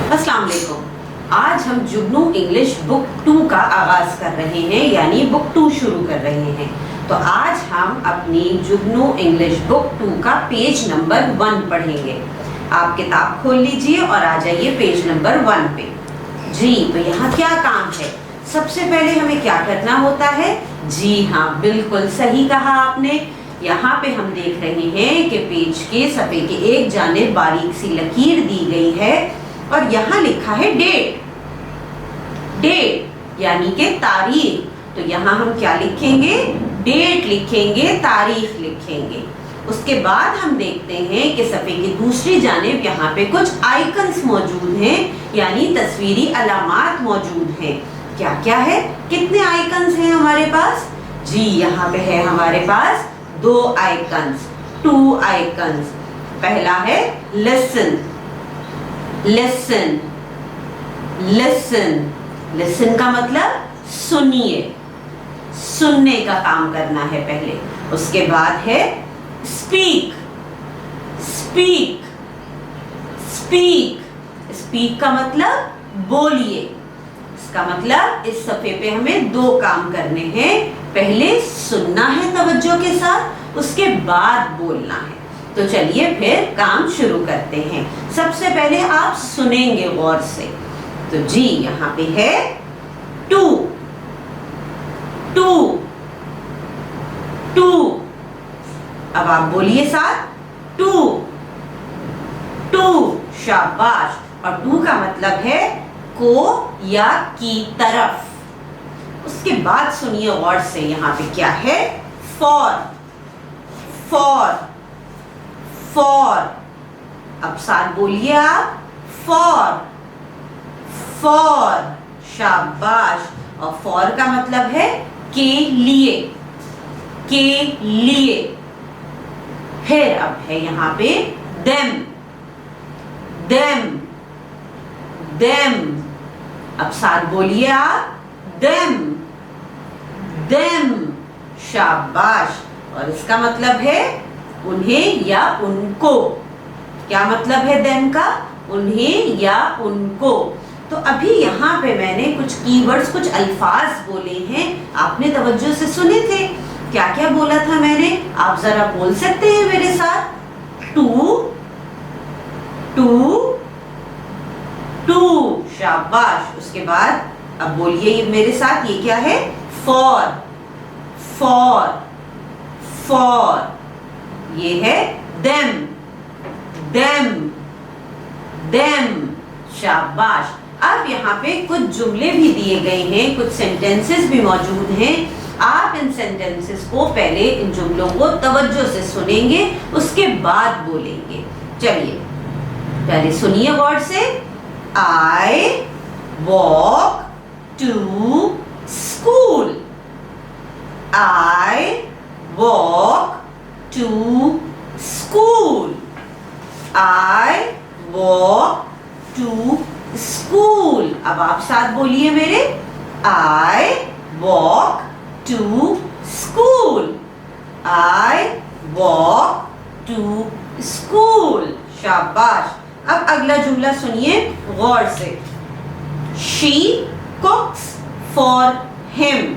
अस्सलाम वालेकुम। आज हम जुगनू इंग्लिश बुक 2 का आगाज कर रहे हैं, यानी बुक 2 शुरू कर रहे हैं। तो आज हम अपनी जुगनू इंग्लिश बुक 2 का पेज नंबर 1 पढ़ेंगे। आप किताब खोल लीजिए और आ जाइए पेज नंबर 1 पे। जी, तो यहाँ क्या काम है? सबसे पहले हमें क्या करना होता है? जी हाँ, बिल्कुल सही कहा आपने। यहाँ पे हम देख रहे हैं कि पेज के सफ़े के एक जानिब बारीक सी लकीर दी गई है और यहाँ लिखा है डेट। डेट यानी कि तारीख। तो यहाँ हम क्या लिखेंगे? डेट लिखेंगे, तारीख लिखेंगे। उसके बाद हम देखते हैं कि सफ़े की दूसरी जानिब यहाँ पे कुछ आइकन्स मौजूद हैं, यानी तस्वीरी अलामात मौजूद हैं। क्या क्या है? कितने आइकन्स हैं हमारे पास? जी, यहाँ पे है हमारे पास 2 आइकन्स, 2 आइकन्स। पहला है लिसन, लिसन, लिसन। लिसन का मतलब सुनिए, सुनने का काम करना है पहले। उसके बाद है स्पीक, स्पीक, स्पीक। स्पीक का मतलब बोलिए। इसका मतलब इस सफ़े पे हमें 2 काम करने हैं। पहले सुनना है तवज्जो के साथ, उसके बाद बोलना है। तो चलिए फिर काम शुरू करते हैं। सबसे पहले आप सुनेंगे गौर से। तो जी, यहाँ पे है 2, 2, 2। अब आप बोलिए साथ, 2, 2। शाबाश। और 2 का मतलब है को या की तरफ। उसके बाद सुनिए गौर से, यहाँ पे क्या है? For, for, for. अब साथ बोलिए आप, फॉर, फॉर। शाबाश। और फॉर का मतलब है के लिए, के लिए। फिर अब है यहाँ पे देम, देम, देम। अब साथ बोलिए आप, देम, देम। शाबाश। और इसका मतलब है उन्हें या उनको। क्या मतलब है देम का? उन्हें या उनको। तो अभी यहाँ पे मैंने कुछ कीवर्ड्स, कुछ अल्फाज बोले हैं, आपने तवज्जो से सुने थे। क्या क्या बोला था मैंने? आप जरा बोल सकते हैं मेरे साथ? 2, 2, 2। शाबाश। उसके बाद अब बोलिए मेरे साथ, ये क्या है? For, for, for. ये है देम, देम, देम। शाबाश। अब यहाँ पे कुछ जुमले भी दिए गए हैं, कुछ सेंटेंसेस भी मौजूद हैं। आप इन सेंटेंसेस को पहले, इन जुमलों को तवज्जो से सुनेंगे, उसके बाद बोलेंगे। चलिए पहले सुनिए गौर से। I walk to school. I walk to school. I walk to school. अब आप साथ बोलिए मेरे। I walk to school. I walk to school. शाबाश। अब अगला जुमला सुनिए गौर से। She cooks for him.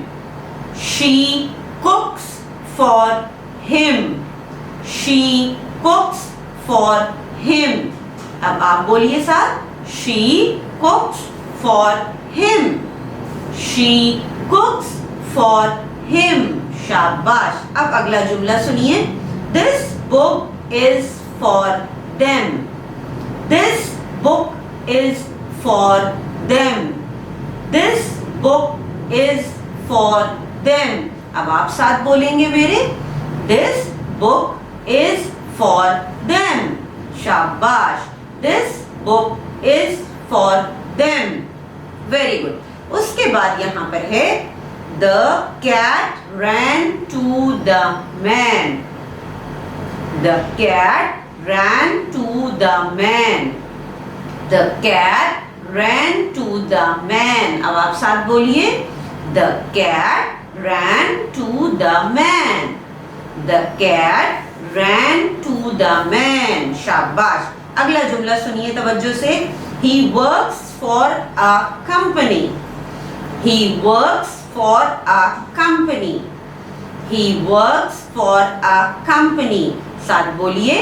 She cooks for him. She cooks for him. अब आप बोलिए साथ। She cooks for him. She cooks for him. शाबाश। अब अगला जुमला सुनिए। This book is for them. This book is for them. This book is for them. अब आप साथ बोलेंगे मेरे। This book is for them. शाबाश। This book is for them. Very good. उसके बाद यहाँ पर है The cat ran to the man. The cat ran to the man. The cat ran to the man. अब आप साथ बोलिए। The cat ran to the man. The cat ran to the man. शाबाश। अगला जुमला सुनिए तवज्जो से। He works for a company. He works for a company. He works for a company. साथ बोलिए,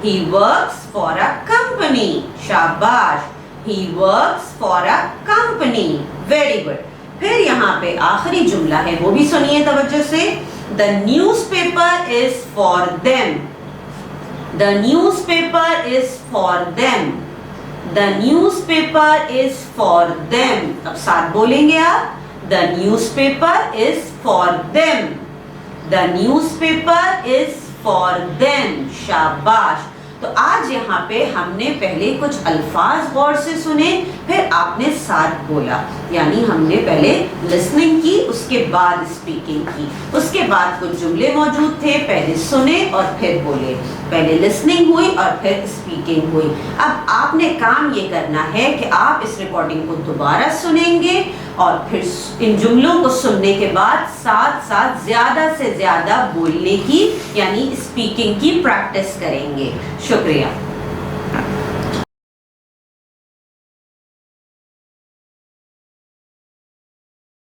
He works for a company. शाबाश. He works for a company. Very good. फिर यहाँ पे आखिरी जुमला है, वो भी सुनिए तवज्जो से. The newspaper is for them. The newspaper is for them. The newspaper is for them. अब साथ बोलेंगे आप. The newspaper is for them. The newspaper is for them. शाबाश. तो आज यहाँ पे हमने पहले कुछ अल्फाज गौर से सुने, फिर आपने साथ बोला, यानी हमने पहले लिसनिंग की, उसके बाद स्पीकिंग की. उसके बाद कुछ जुमले मौजूद थे, पहले सुने और फिर बोले. पहले लिसनिंग हुई और फिर स्पीकिंग हुई. अब आपने काम ये करना है कि आप इस रिकॉर्डिंग को दोबारा सुनेंगे और फिर इन जुमलों को सुनने के बाद साथ साथ ज्यादा से ज्यादा बोलने की यानी स्पीकिंग की प्रैक्टिस करेंगे. शुक्रिया.